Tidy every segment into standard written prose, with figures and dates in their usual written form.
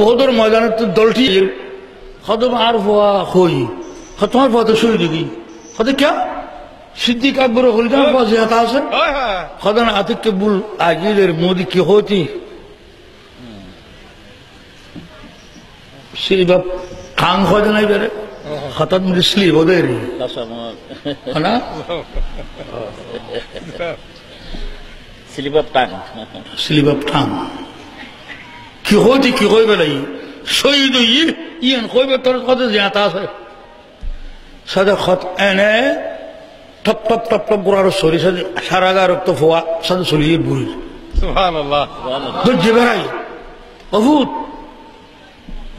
ওদের ময়দানের তো দলটি খদম আর হওয়া হই তোমার পথে শহীদ কি হতে কে সিদ্দিক আকবর হলিদান জিয়াতা আছে খদান আতিককে বুল আগিদের মোদি কি হতি সিলিবাব খাং খোঁজে নাই বেড়ে হঠাৎ মিসলি ওদের না সিলিবাব ঠাং কি হতি কি হইবে নাই শহীদ ইয়ান কইবে তোর কথা জিয়াতা আছে সাদা খত এনে টপ টপ টপ টপ গোড়ার সরি সাদে সারাগা রক্ত ফোয়া সাদে সরিয়ে বুড়ি সুবহানাল্লাহ তো জিবারাই বহুত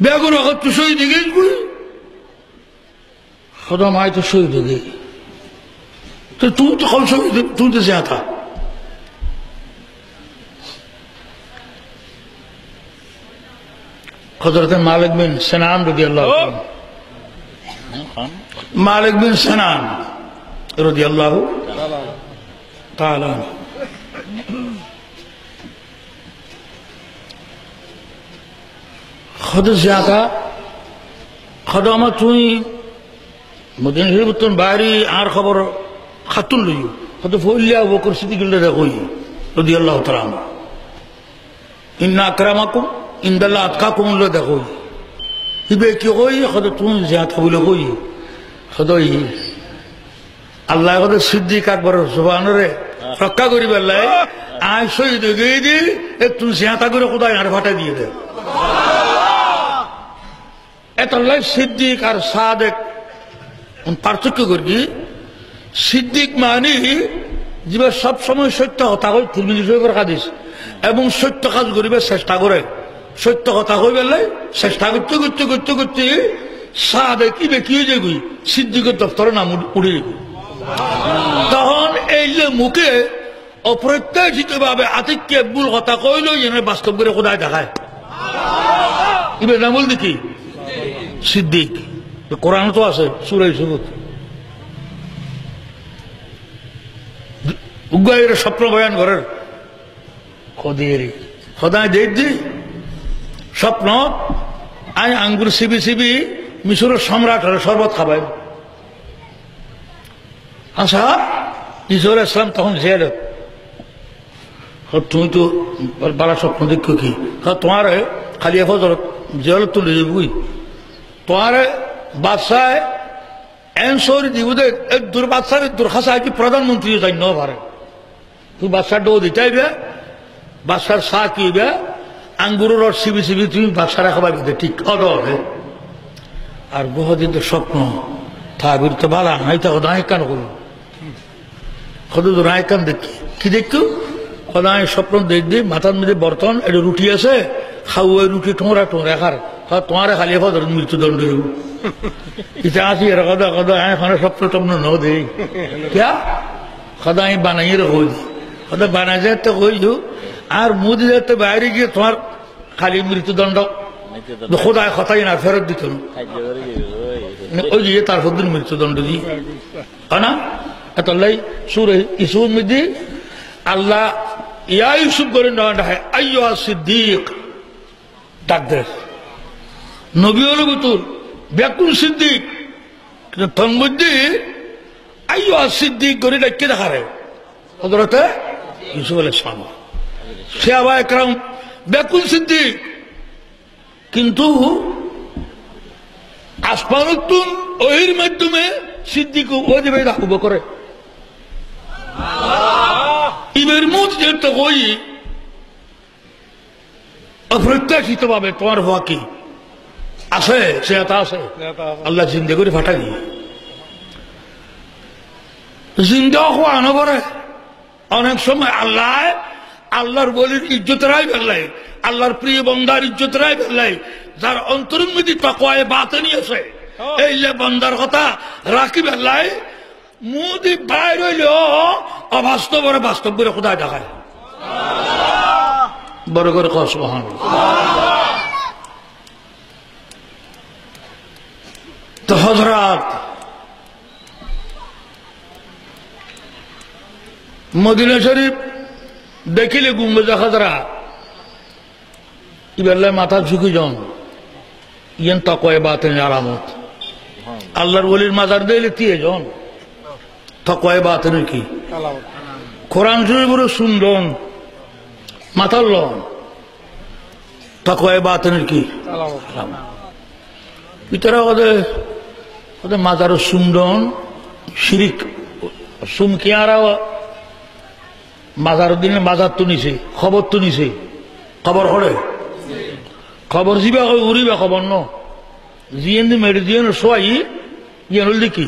বেগুন অগত তো শহীদ গেই বুড়ি খোদা মাই তো শহীদ গেই তো তুই তো কল শহীদ তুই তো জিয়াতা हजरत मालिक बिन सनान रदियल्लाहु मालिक बिन सनान रदियल्लाहु ताला खुद ज्यादा खदमा तुई मदीना शरीफ तुन बारी आर खबर खातुन लियो खुद फौलिया बकर सिद्दीक रदियल्लाहु ताला इन्ना अकरमकुम इंदल्ला अतका कुमल देखो इबे की होई खुद तुम ज्यादा बोले होई खुद ही अल्लाह खुद सिद्दीक अकबर सुभान रे रक्का करी बेल्ला आज शहीद गई दी तुम ज्यादा करे खुदा यार फाटा दिए दे एतल्ला सिद्दीक और सादिक उन पार्थक्य करगी सिद्दीक मानी जीवे सब समय सत्य हता कई तिरमिजी शरीफेर हादिस एवं सत्य काज करिबे चेष्टा करे सत्य कथा कई बेल्ले चेष्टा करते करते करते करते सादे की बेकी हो जाए सिद्दीकेर दफ्तरेर नाम उड़े जाए तखन এই যে মুখে অপ্রত্যাশিতভাবে আতিককে ভুল কথা কইলো এনে বাস্তব করে খোদায় দেখায় ইবের নাম বলতে কি সিদ্দিক কোরআন তো আছে সূরা ইউসুফ উগাইয়ের স্বপ্ন বয়ান করেন খোদিয়েরি খোদায় দেখ দি স্বপ্ন আই আঙ্গুর সিবি সিবি মিশরের সম্রাট হলে শরবত খাবেন আচ্ছা ইসর ইসলাম তখন জেল তুমি তো বালা স্বপ্ন দেখো কি তোমার খালি ফজর জেল তুলে যাবই তোমার বাদশাহ এনসর দিবুদে দূর বাদশাহ দুর্খাসা কি প্রধানমন্ত্রী যাই ন পারে তুই বাদশাহ ডো দিতাইবে বাদশার চা কিবে আঙ্গুরের রস সিবি সিবি তুমি বাদশারা খাবার দিতে ঠিক অদরে আর বহুদিন তো স্বপ্ন থাবির তো ভালো নাই তো নাই কান করুন কত নাই কান দেখি কি দেখু কদায় স্বপ্ন দেখ দি মাথার মধ্যে বর্তন এটা রুটি আছে খাও ওই রুটি টোঁরা টোঁরা খার তোমার খালি ফদর মৃত্যুদণ্ড দেব ইটা আছি এর কথা কথা এখন স্বপ্ন টপ্ন ন দেই ক্যা কদায় বানাই রাখো কথা বানাই যায় তো কইছু আর মুদি যাতে বাইরে গিয়ে তোমার খালি মৃত্যুদণ্ড খোদায় কথাই না ফেরত দিত ওই গিয়ে তার দিন মৃত্যুদণ্ড দিই না এত লাই সুরে ইসুর মধ্যে আল্লাহ ইয়া ইউসুফ করে না আইয়ুহা সিদ্দিক ডাক দে নবী হল বুতুল ব্যাকুল সিদ্দিক কিন্তু তোর মধ্যে আইয়ুহা সিদ্দিক করে ডাকে দেখা রে হযরতে ইউসুফ আলাইহিস সালাম সাহাবা একরাম ব্যাকুল সিদ্দিক কিন্তু আসমানুতুন ওহির মাধ্যমে সিদ্দিক ওই যে আবু বকরে ইবের মুখ যেতে কই অপ্রত্যাশিত ভাবে তোমার হওয়া কি আছে সে আছে আল্লাহ জিন্দে করে ফাটাই জিন্দা হওয়া না করে অনেক সময় আল্লাহ আল্লাহর বলির ইজ্জতরাই ফেললাই আল্লাহর প্রিয় বন্দার ইজ্জতরাই ফেললাই যার অন্তরের মধ্যে তাকওয়ায়ে বাতিনি আছে এই যে বন্দার কথা রাখি ফেললাই মুদি বাইর হইলেও অবাস্তব বাস্তব করে খোদায় দেখায় বড় করে কস মহান তো হযরত মদিনা শরীফ দেখিলে গুম্বজ খাজরা ইবেল্লায় মাথা ঝুঁকি যান ইয়েন তাকওয়া বাতিনের আলামত আল্লাহর ওলির মাজার দিলে তিয়ে যান তাকওয়া বাতিনের কি কোরআন শরীফের শুনলেন মাথার লন তাকওয়া বাতিনের কি ভিতরে ওদের মাজার শুনলেন শিরিক সুমকিয়ারা মাজার দিনে মাজার তো নিছে খবর তো নিছে খবর করে খবর জিবা উড়িবা খবর ন জিয়েন মেরে দিয়ে শোয়াই ইয়ে হল কি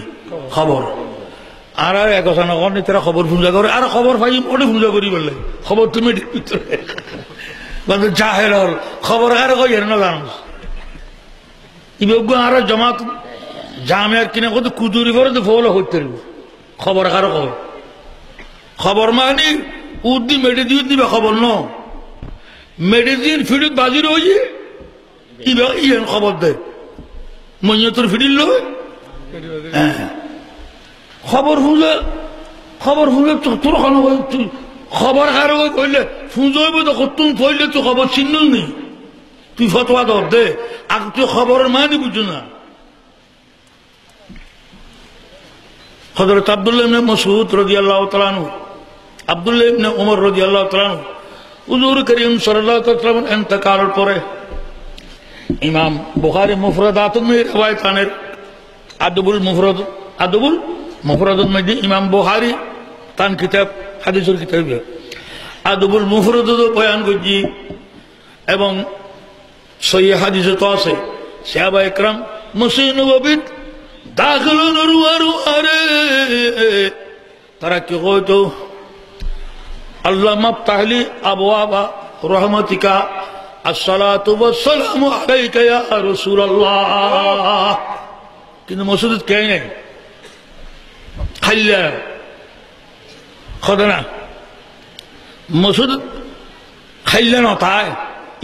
খবর আর এক কথা নকর তারা খবর ফুঞ্জা করে আর খবর পাই ওটা ফুঞ্জা করি বললে খবর তুমি জাহের হল খবর আর কই না জানো ইবেগ আর জমাত জামিয়ার কিনা কত কুদুরি করে তো ফলে হইতে খবর কার খবর খবর মানে উদ্দি মেডে দিয়ে দিবে খবর ন মেডিসিন ফিডিত বাজির হয়ে ইয়েন খবর দে মঞ্জুর ফিডিল খবর ফুলে তোর খবর কারো কইলে ফুঁজব তো তুই ফইলে তুই খবর চিহ্ন নেই তুই ফতোয়া ধর দে আর তুই খবরের মানে বুঝো না হযরত আব্দুল্লাহ ইবনে মাসউদ রাদিয়াল্লাহু তাআলা আনহু আব্দুল্লাহ ইবনে ওমর রাদিয়াল্লাহু তাআলা আনহু হুজুর করিম সাল্লাল্লাহু আলাইহি ওয়াসাল্লাম ইন্তেকালের পরে ইমাম বুখারী মুফরাদাতুল মে রওয়ায়াত আনের আদবুল মুফরাদুল মধ্যে ইমাম বুখারী তান কিতাব হাদিসের কিতাব আদবুল মুফরাদ বয়ান করছি এবং সহিহ হাদিসে তো আছে সাহাবা ইকরাম মসজিদ নববীত দাখিল নরুয়ারু আরে তারা কি কইতো আল্লাহ মাফতাহলি আবওয়াবা রহমাতিকা আসসালাতু ওয়াসসালামু আলাইকা ইয়া রাসূলুল্লাহ কিন্তু মসজিদ কে নাই খাইলা খদনা মসজিদ খাইলা না তাই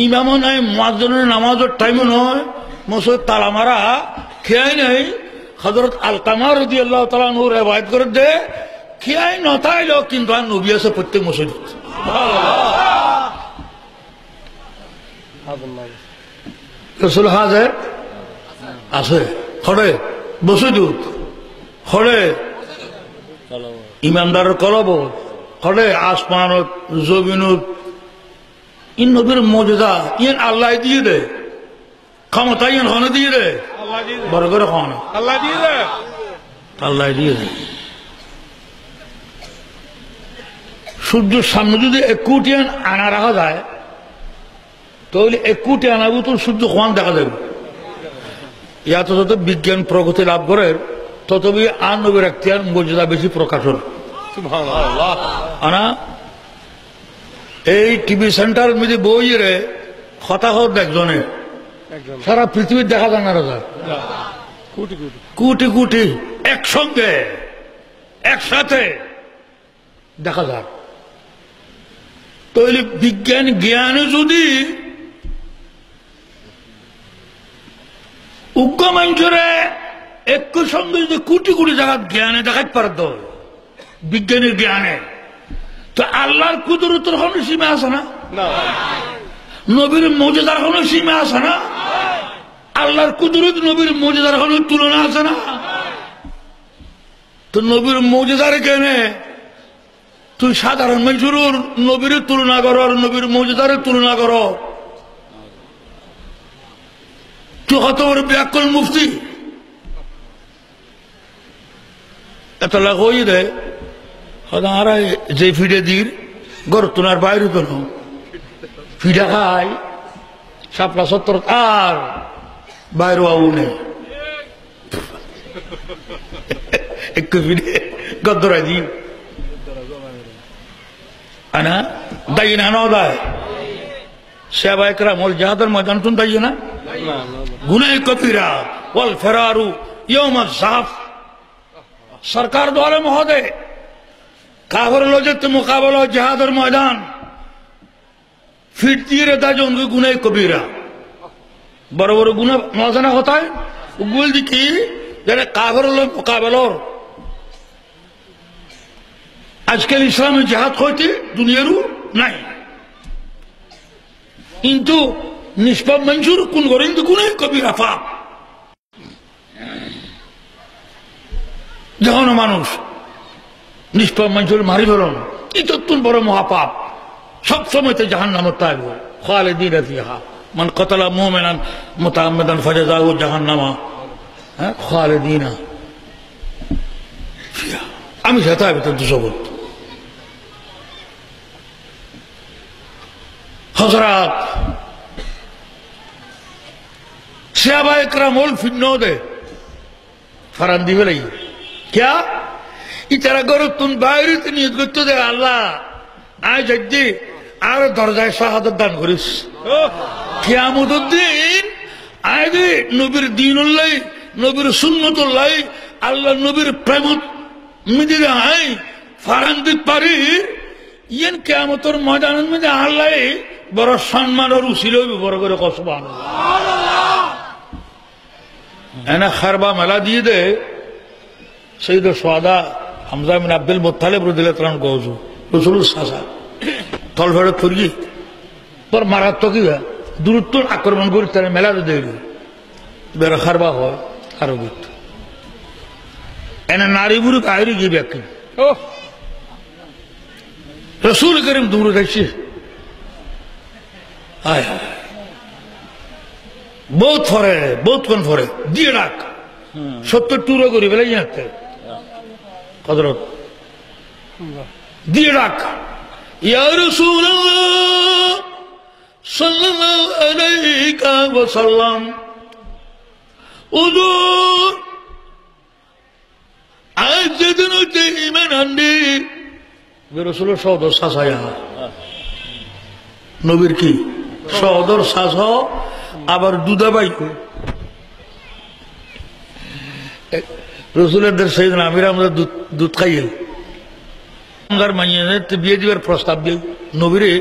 ইমামও নাই মুয়াজ্জিনের নামাজের টাইমও নয় মসজিদ তালা মারা খেয়াই নাই হযরত আলকামা রাদিয়াল্লাহু তাআলা আনহু রিওয়ায়াত করে দে খেয়াই না তাইলো কিন্তু আর নবী আছে প্রত্যেক মসজিদ রাসূল হাজার আছে খড়ে বসে দুধ খড়ে ইমানদার কলব খড়ে আসমানত জমিনত ইন নবীর মর্যাদা ইন আল্লাহ দিয়ে দে ক্ষমতা ইন হনে দিয়ে দে বড় করে খাওয়ানো আল্লাহ দিয়ে দে আল্লাহ দিয়ে দে সূর্যের সামনে যদি 1 কোটি আনা রাখা যায় তাহলে 1 কোটি আনাবো তো সূর্য কোন দেখা যাবে ইয়াত যত বিজ্ঞান প্রগতি লাভ করে ততবি আর নবীর এখতিয়ার মর্যাদা বেশি প্রকাশ হল সুবহানাল্লাহ আনা এই টিভি সেন্টার মধ্যে বই রে কথা হোক একজনে সারা পৃথিবীর দেখা যায় না রাজা কোটি কোটি একসঙ্গে একসাথে দেখা যায় তাহলে বিজ্ঞান জ্ঞানে যদি উগ্র মানুষরে একই সঙ্গে যদি কোটি কোটি জায়গা জ্ঞানে দেখাতে পারত বিজ্ঞানের জ্ঞানে তো আল্লাহর কুদরতের কোনো সীমা আছে না নবীর মর্যাদার কোনো সীমা আছে না আল্লাহর কুদরত নবীর মর্যাদার কোনো তুলনা আছে না তো নবীর মর্যাদার কেনে তুই সাধারণ মানুষের নবীর তুলনা করো আর নবীর মর্যাদার তুলনা করো তুই কত বড় ব্যাকল মুফতি এত লাখ হই রে আর যে ফিডে দির গর তোনার বাইরে কেন ফিডা খাই সাপলা 70 আর বাইরে আউ নেই একটু ফিডে গদ্দরাই দি আনা দায়ী না নয় সাহাবা ইকরাম ওয়াল জিহাদের ময়দান তুন দায়ী না গুনাহ কবিরা ওয়াল ফিরারু ইয়াউম আয-যাহফ सरकार द्वारा महोदय काफिर लोग मुकाबला जिहादर मैदान फिरती रहता जो उनके गुनाह कबीरा बड़े बड़े गुनाह मौजना होता है बोल दी कि जरा काफिर लोग मुकाबला आजकल इस्लाम में जिहाद होती दुनिया रू नहीं किंतु নিষ্পাপ মানুষের কোন করেন তো কোন কবিরা পাপ যখন মানুষ নিষ্পাপ মানুষের মারি ফেলন ইতন বড় মহাপাপ সবসময় তো জাহান্নামে থাকবে খালিদিনা ফিহা মান কতলা মুমিনান মুতাআম্মিদান ফাজাযাহু জাহান্নামা খালিদিনা ফিহা আমি সেটা ভিতর দুজগৎ হযরত সাহাবা ইকরাম ওল ফিন্নদে ফারান্দি ফেলাই क्या इतारा करो तुम बाहर नियत करते दे अल्लाह आय जज्जी आर दरजाय शहादत दान करिस कियामत दिन आय दे नबीर दीनुल्लाह नबीर सुन्नतुल्लाह अल्लाह नबीर प्रेमत मिदिरा आय फारांदी पारी येन कियामतर मैदान में अल्लाह बड़ सम्मान और उसिलो बड़ करे कह सुबहानाल्लाह एना खरबा मेला दिए दे सईद स्वादा हमजा बिन अब्दुल मुत्तालिब रदियल्लाहु अन्हु गोजु रसूल सासा तल फेड़ थुरगी पर मारात्मक ही है दूरत्व आक्रमण कर तेरे मेला दे बेरा खरबा हो आरोपित एने नारी बुरु आयरी की व्यक्ति रसूल करीम दूर देखिए आय बहुत फरे बहुत कौन फरे दिए डाक 70 टूरो करी बेला जाते हजरत दिए डाक या रसूल अल्लाह सल्लल्लाहु अलैहि वसल्लम उदूर आज दिन ते ईमान आंदे वे रसूल सौदर सासाया नबीर की सौदर सासा আবার দুদাবাই রসুলের দের সেইদিন আমিরা আমাদের দুধ খাইয়ে আমার মাইয়ে বিয়ে দিবার প্রস্তাব দিয়ে নবীরে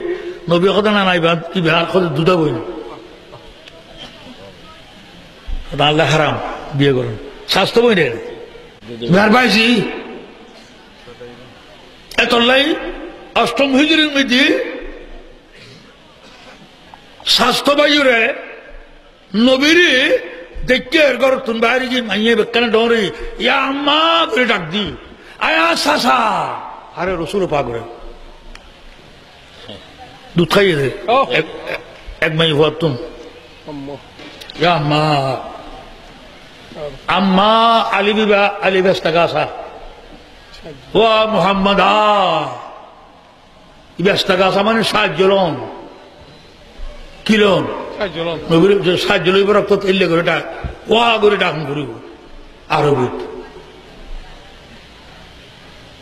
নবী কথা না নাই কি বিহার কথা দুধা বই না আল্লাহ হারাম বিয়ে করুন স্বাস্থ্য বই রে বিহার পাইছি এতলাই অষ্টম হিজরির মধ্যে স্বাস্থ্য বায়ুরে নবীরে দেখে এর ঘর তুমি বাইরে গিয়ে মাইয়ে বেকানে ডরে ইয়া আম্মা করে ডাক দি আয়া সাসা আরে রসুল পা করে দুধ খাইয়ে দে এক মাই হওয়া তুমি ইয়া আম্মা আম্মা আলী বিবা আলী বেস্তাগাসা ওয়া মুহাম্মাদা বেস্তাগাসা মানে সাহায্য লন কিলন সাহায্য লইব রক্ত তৈলে করে ডাক ওয়া করে ডাক করিব আরবিত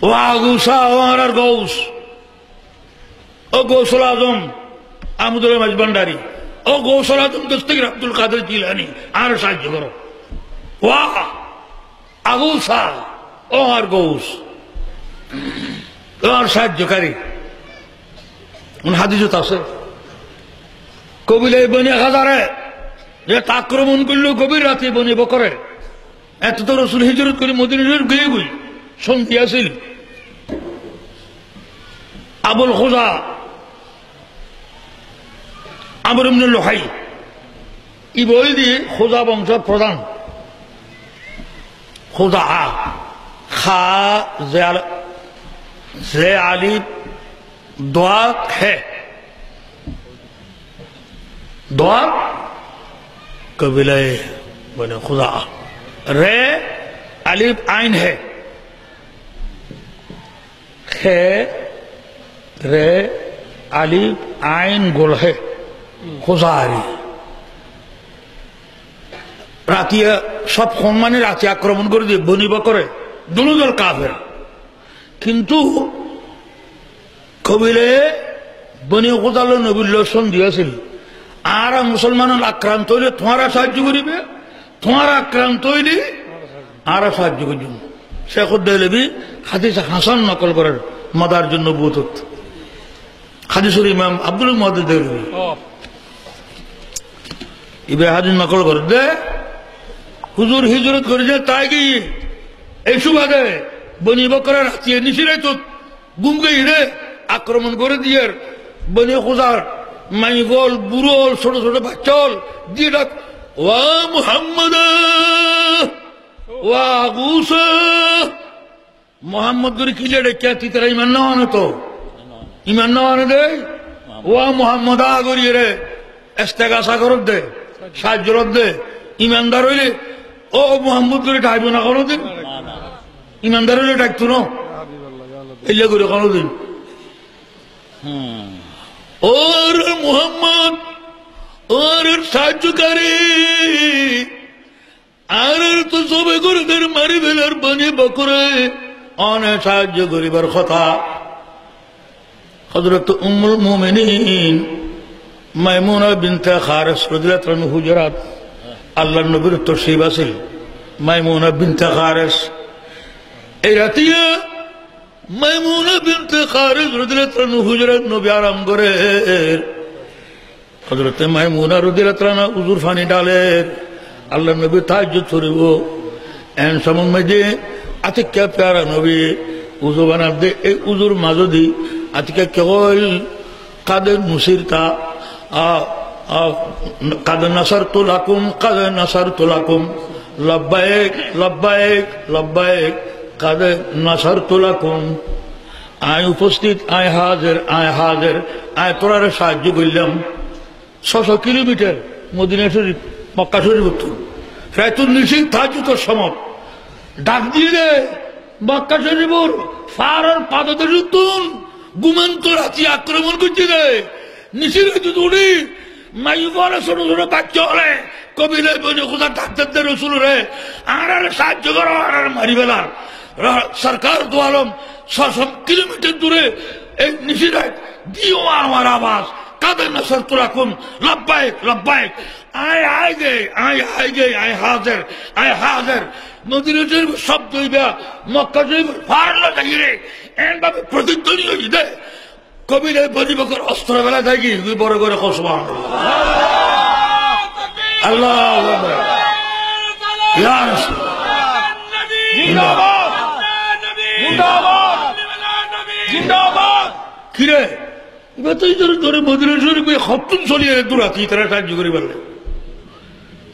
ওয়া গুসা আর গৌস ও গৌসুল আজম আহমদুল মাজ ভান্ডারী ও গৌসুল আজম দস্তগীর আব্দুল কাদের জিলানী আর সাহায্য করো ওয়া আগুসা ও আর গৌস আর সাহায্যকারী হাদিসত আছে কবিলে বনি হাজারে যে আক্রমণ করলো গভীর রাতে বনি বকরে এত তো রসুল হিজরত করে মদিনা গিয়ে গই সন্ধি আসিল আবুল খুজা আমর ইবনে লুহাই ই বই দিয়ে খুজা বংশ প্রধান খুজা খা জে আলি দোয়া হে दवा कबीले बने खुदा रे अलिफ आइन है खे रे अलिफ आइन गोल है खुजारी रातिया सब खून माने राति आक्रमण कर दिए बनिबा करे दोनों दल काफिर किंतु कबीले बनी खुदा लो नबी लोसन दिया सिल আর মুসলমান আক্রান্ত হইলে তোমারা সাহায্য করিবে তোমারা আক্রান্ত হইলে আর সাহায্য করবে শেখ উদ্দৌলবী হাদিস হাসান নকল করার মাদার জন্য বুত হাদিসুল ইমাম আব্দুল মুহাদ্দিস দেওলবী ইবে হাদিস নকল করে দে হুজুর হিজরত করে যে তাই কি এই সুবাদে বনি বকরের হাতিয়ে নিছিরে তো গুম গই রে আক্রমণ করে দিয়ে বনি খুজার মাইগল বুড়োল ছোট ছোট বাচ্চল দিয়ে ডাক ওয়া মুহাম্মদ ওয়া গুসা মোহাম্মদ করে কিলে ডেকে তিতারা ইমান না আনে তো ইমান না আনে দে ওয়া মোহাম্মদ আগরিয়ে রে এস্তেগাসা করত দে সাহায্য দে ইমানদার হইলে ও মোহাম্মদ করে ডাকবো না কোনোদিন ইমানদার হইলে ডাকতো না এলে করে কোনোদিন ওর মোহাম্মদ ওর সাহায্যকারী আর তো সবে করে মারি বেলার বানি বকরে অনেক সাহায্য করিবার কথা হযরত উম্মুল মুমিনিন মাইমুনা বিনতে খারিস রাদিয়াল্লাহু আনহা হুজরাত আল্লাহর নবীর তশরিফ আছিল মাইমুনা বিনতে খারিস এই রাতিয়া মাইমুনা বিনতে খারিস রাদিয়াল্লাহু আনহা হুজরাত নবী আরাম করে হযরত মাইমুনা রাদিয়াল্লাহু আনহা উজুর পানি ডালের আল্লাহ নবী তাহাজ্জুদ করিব এন সময় মধ্যে আতিকা প্যারা নবী উজু বানাব দে এই উজুর মাঝদি আতিকা কেবল কাদের মুসিরতা কাদ নাসারতু লাকুম লব্বাইক লব্বাইক লব্বাইক কাদ নাসারতু লাকুম আয় উপস্থিত আয় হাজির আয় তোরারে সাহায্য করলাম 600 কিলোমিটার মদিনা শরীফ মক্কা শরীফ উত্তর প্রায় তো নিশ্চিত তাহাজ্জুদের সময় ডাক দিয়ে দে মক্কা শরীফর ফারার পাদতে উত্তর ঘুমন্ত রাতি আক্রমণ করছে দে নিশির উড়ি মাই বলে ছোট ছোট বাচ্চা হলে কবিলে বলে কোথাও ডাক্তারদের রসুল রে আর সাহায্য করো আর মারি বেলার সরকার দু আলম 600 কিলোমিটার দূরে এই নিশিরায় দিও আমার আওয়াজ কাদের নসর তুলাকুম লব্বাইক লব্বাইক আয় গে আয় হাজার মদিনা শরীফ শব্দ হইবা মক্কা শরীফ ফারলা যাইরে এমন প্রতিধ্বনি হই দে কবিরে বজিবকর অস্ত্র বেলা থাকি বড় করে সুবহান আল্লাহু আকবার ইয়া রাসূল জিন্দাবাদ জিন্দাবাদ জিন্দাবাদ কিরে এবার তো ধরে মদিনা শরীফ খপ্তুন চলিয়ে দূরাতি তারা সাহায্য করি পারলে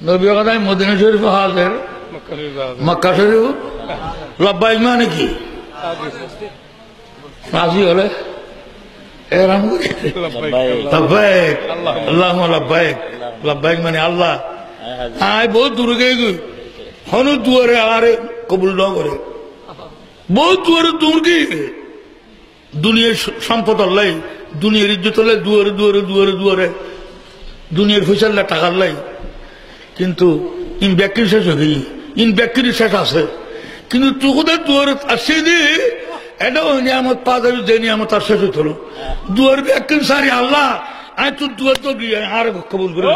নবী কথায় মদিনা শরীফ হাজার মক্কা শরীফ লব্বাইক মানে কি রাজি হলে এরাম লব্বাইক আল্লাহুম্মা লব্বাইক লব্বাইক মানে আল্লাহ আয় বহুত দূরে গিয়ে হনু দুয়ারে আরে কবুল ন করে বহুত দুয়ারে দূর গিয়ে দুনিয়ার সম্পদ আল্লাহ দুনিয়ার ইজ্জত হলে দুয়ারে দুয়ারে দুয়ারে দুয়ারে দুনিয়ার ফসল্লা টাকার লাই কিন্তু ইন ব্যক্তির শেষ হয়ে ইন ব্যক্তির শেষ আছে কিন্তু তোদের দুয়ারে আসছে দিয়ে এটাও নিয়ামত পা যাবে যে নিয়ামত আর শেষ হতো দুয়ার ব্যক্তির সারি আল্লাহ আয় তোর দুয়ার তো আর কবুল করে